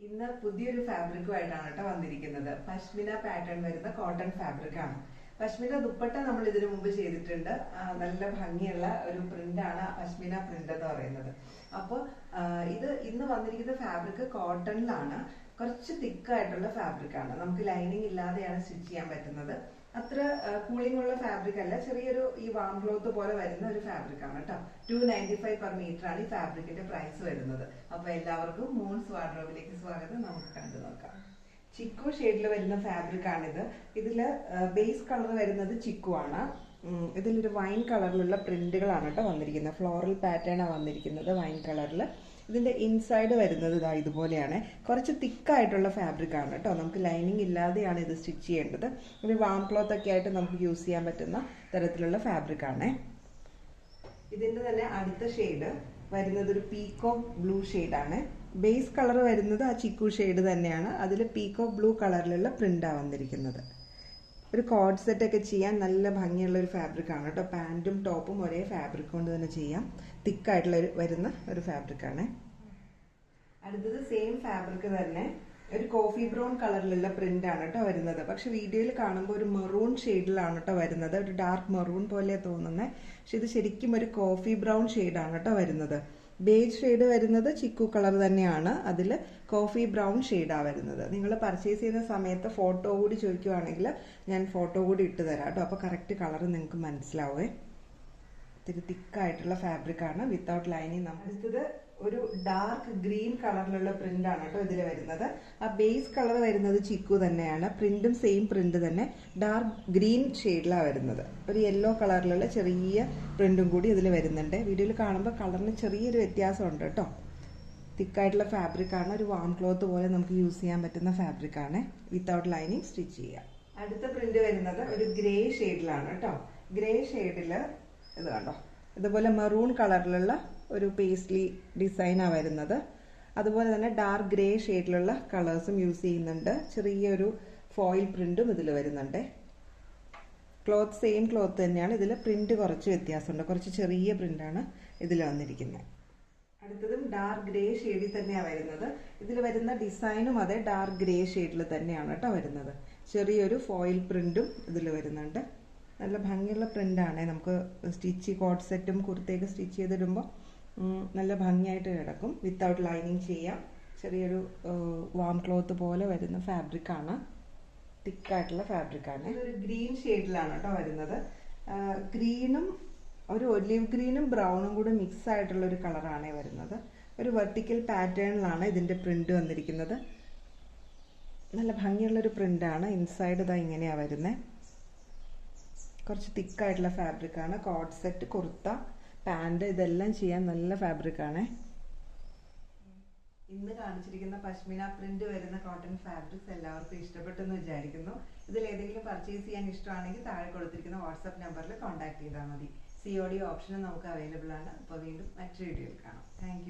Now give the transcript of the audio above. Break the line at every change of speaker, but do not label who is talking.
ഇന്ന് പുതിയൊരു ഫാബ്രിക്കുമായിട്ടാണ് കേട്ടോ വന്നിരിക്കുന്നത്. പശ്മിന പാറ്റേൺ വരുന്ന കോട്ടൺ ഫാബ്രിക് ആണ്. പശ്മിന ദുപ്പട്ട നമ്മൾ ഇതിനു മുമ്പ് ചെയ്തിട്ടുണ്ട്. നല്ല ഭംഗിയുള്ള ഒരു പ്രിന്റ് ആണ് പശ്മിന പ്രിന്റ് എന്ന് പറയുന്നത്. അപ്പോൾ ഇത് ഇന്ന് വന്നിരിക്കുന്ന ഫാബ്രിക് കോട്ടണിലാണ്. കുറച്ച് തിക്കായിട്ടുള്ള ഫാബ്രിക് ആണ്. നമുക്ക് ലൈനിങ് ഇല്ലാതെയാണ് സ്റ്റിച്ച് ചെയ്യാൻ പറ്റുന്നത്. അത്ര കൂളിംഗ് ഉള്ള ഫാബ്രിക് അല്ല, ചെറിയൊരു ഈ വാം ക്ലോത്ത് പോലെ വരുന്ന ഒരു ഫാബ്രിക് ആണ് കേട്ടോ. 295 പെർ മീറ്റർ ആണ് ഈ ഫാബ്രിക്കിന്റെ പ്രൈസ് വരുന്നത്. അപ്പൊ എല്ലാവർക്കും മൂൺസ് വാർഡ്രോബിലേക്ക് സ്വാഗതം. നമുക്ക് കണ്ടു നോക്കാം. ചിക്കു ഷെയ്ഡിൽ വരുന്ന ഫാബ്രിക് ആണിത്. ഇതില് ബേസ് കളർ വരുന്നത് ചിക്കു ആണ്. ഇതിലൊരു വൈൻ കളറിലുള്ള പ്രിന്റുകളാണ് കേട്ടോ വന്നിരിക്കുന്നത്. ഫ്ലോറൽ പാറ്റേൺ ആണ് വന്നിരിക്കുന്നത് വൈൻ കളറിൽ. ഇതിന്റെ ഇൻസൈഡ് വരുന്നത് ഇതാ ഇതുപോലെയാണ്. കുറച്ച് തിക്കായിട്ടുള്ള ഫാബ്രിക് ആണ് കേട്ടോ. നമുക്ക് ലൈനിങ് ഇല്ലാതെയാണ് ഇത് സ്റ്റിച്ച് ചെയ്യേണ്ടത്. ഒരു വാം ക്ലോത്ത് ഒക്കെ ആയിട്ട് നമുക്ക് യൂസ് ചെയ്യാൻ പറ്റുന്ന തരത്തിലുള്ള ഫാബ്രിക് ആണ്. ഇതിന്റെ തന്നെ അടുത്ത ഷെയ്ഡ് വരുന്നത് ഒരു പീകോക്ക് ബ്ലൂ ഷെയ്ഡാണ്. ബേസ് കളർ വരുന്നത് ആ ചിക്കു ഷെയ്ഡ് തന്നെയാണ്. അതിൽ പീകോക്ക് ബ്ലൂ കളറിലുള്ള പ്രിന്റാണ് വന്നിരിക്കുന്നത്. ഒരു കോഡ് സെറ്റ് ഒക്കെ ചെയ്യാൻ നല്ല ഭംഗിയുള്ള ഒരു ഫാബ്രിക് ആണ് കേട്ടോ. പാൻറ്റും ടോപ്പും ഒരേ ഫാബ്രിക് കൊണ്ട് തന്നെ ചെയ്യാം. തിക്കായിട്ടുള്ള വരുന്ന ഒരു ഫാബ്രിക് ആണ്. അടുത്തത് സെയിം ഫാബ്രിക് തന്നെ ഒരു കോഫി ബ്രൗൺ കളറിലുള്ള പ്രിന്റ് ആണ് കേട്ടോ വരുന്നത്. പക്ഷെ വീഡിയോയിൽ കാണുമ്പോൾ ഒരു മെറൂൺ ഷെയ്ഡിലാണ് കേട്ടോ വരുന്നത്. ഒരു ഡാർക്ക് മെറൂൺ പോലെ തോന്നുന്നത്. പക്ഷെ ഇത് ശരിക്കും ഒരു കോഫി ബ്രൗൺ ഷെയ്ഡാണ് കേട്ടോ വരുന്നത്. ബേജ് ഷെയ്ഡ് വരുന്നത് ചിക്കു കളർ തന്നെയാണ്. അതിൽ കോഫി ബ്രൗൺ ഷെയ്ഡാണ് വരുന്നത്. നിങ്ങൾ പർച്ചേസ് ചെയ്യുന്ന സമയത്ത് ഫോട്ടോ കൂടി ചോദിക്കുവാണെങ്കിൽ ഞാൻ ഫോട്ടോ കൂടി ഇട്ട് തരാം കേട്ടോ. അപ്പോൾ കറക്റ്റ് കളർ നിങ്ങൾക്ക് മനസ്സിലാവേ. ഇത്തിരി തിക്കായിട്ടുള്ള ഫാബ്രിക് ആണ് വിത്തൗട്ട് ലൈനിങ്. അടുത്തത് ഒരു ഡാർക്ക് ഗ്രീൻ കളറിലുള്ള പ്രിന്റ് ആണ് കേട്ടോ ഇതിൽ വരുന്നത്. ആ ബേസ് കളർ വരുന്നത് ചിക്കു തന്നെയാണ്. പ്രിന്റും സെയിം പ്രിന്റ് തന്നെ ഡാർക്ക് ഗ്രീൻ ഷെയ്ഡിലാണ് വരുന്നത്. ഒരു യെല്ലോ കളറിലുള്ള ചെറിയ പ്രിന്റും കൂടി ഇതിൽ വരുന്നുണ്ട്. വീഡിയോയിൽ കാണുമ്പോൾ കളറിന് ചെറിയൊരു വ്യത്യാസമുണ്ട് കേട്ടോ. തിക്കായിട്ടുള്ള ഫാബ്രിക് ആണ്. ഒരു വാം ക്ലോത്ത് പോലെ നമുക്ക് യൂസ് ചെയ്യാൻ പറ്റുന്ന ഫാബ്രിക് ആണ്. വിത്തൗട്ട് ലൈനിങ് സ്റ്റിച്ച് ചെയ്യാം. അടുത്ത പ്രിന്റ് വരുന്നത് ഒരു ഗ്രേ ഷെയ്ഡിലാണ് കേട്ടോ. ഗ്രേ ഷെയ്ഡില് ഇത് കണ്ടോ, ഇതുപോലെ മെറൂൺ കളറിലുള്ള ഒരു പേസ്ലി ഡിസൈനാണ് വരുന്നത്. അതുപോലെ തന്നെ ഡാർക്ക് ഗ്രേ ഷെയ്ഡിലുള്ള കളേഴ്സും യൂസ് ചെയ്യുന്നുണ്ട്. ചെറിയൊരു ഫോയിൽ പ്രിന്റും ഇതിൽ വരുന്നുണ്ട്. ക്ലോത്ത് സെയിം ക്ലോത്ത് തന്നെയാണ്. ഇതിൽ പ്രിന്റ് കുറച്ച് വ്യത്യാസമുണ്ട്. കുറച്ച് ചെറിയ പ്രിന്റാണ് ഇതിൽ വന്നിരിക്കുന്നത്. അടുത്തതും ഡാർക്ക് ഗ്രേ ഷെയ്ഡിൽ തന്നെയാണ് വരുന്നത്. ഇതിൽ വരുന്ന ഡിസൈനും അതെ ഡാർക്ക് ഗ്രേ ഷെയ്ഡിൽ തന്നെയാണ് കേട്ടോ വരുന്നത്. ചെറിയൊരു ഫോയിൽ പ്രിന്റും ഇതിൽ വരുന്നുണ്ട്. നല്ല ഭംഗിയുള്ള പ്രിന്റാണ്. നമുക്ക് സ്റ്റിച്ച് കോട്ട് സെറ്റും കുർത്തയൊക്കെ സ്റ്റിച്ച് ചെയ്തിടുമ്പോൾ നല്ല ഭംഗിയായിട്ട് കിടക്കും. വിത്തൗട്ട് ലൈനിങ് ചെയ്യാം. ചെറിയൊരു വാം ക്ലോത്ത് പോലെ വരുന്ന ഫാബ്രിക് ആണ്. തിക്കായിട്ടുള്ള ഫാബ്രിക് ആണ്. ഇതൊരു ഗ്രീൻ ഷെയ്ഡിലാണ് കേട്ടോ വരുന്നത്. ഗ്രീനും ഒരു ഒലിവ് ഗ്രീനും ബ്രൗണും കൂടി മിക്സ് ആയിട്ടുള്ള ഒരു കളറാണ് വരുന്നത്. ഒരു വെർട്ടിക്കൽ പാറ്റേണിലാണ് ഇതിന്റെ പ്രിന്റ് വന്നിരിക്കുന്നത്. നല്ല ഭംഗിയുള്ളൊരു പ്രിന്റാണ്. ഇൻസൈഡ് ഇതാ ഇങ്ങനെയാണ് വരുന്നത്. കുറച്ച് തിക്കായിട്ടുള്ള ഫാബ്രിക് ആണ്. കോട്ട് സെറ്റ്, കുർത്ത, പാൻറ് ഇതെല്ലാം ചെയ്യാൻ നല്ല ഫാബ്രിക് ആണ്. ഇന്ന് കാണിച്ചിരിക്കുന്ന പശ്മിന പ്രിന്റ് വരുന്ന കോട്ടൺ ഫാബ്രിക്സ് എല്ലാവർക്കും ഇഷ്ടപ്പെട്ടെന്ന് വിചാരിക്കുന്നു. ഇതിൽ ഏതെങ്കിലും പർച്ചേസ് ചെയ്യാൻ ഇഷ്ടമാണെങ്കിൽ താഴെ കൊടുത്തിരിക്കുന്ന വാട്സ്ആപ്പ് നമ്പറിൽ കോൺടാക്ട് ചെയ്താൽ മതി. COD ഓപ്ഷനും നമുക്ക് അവൈലബിൾ ആണ്. അപ്പോൾ വീണ്ടും മറ്റൊരു വീഡിയോയിൽ കാണാം. താങ്ക്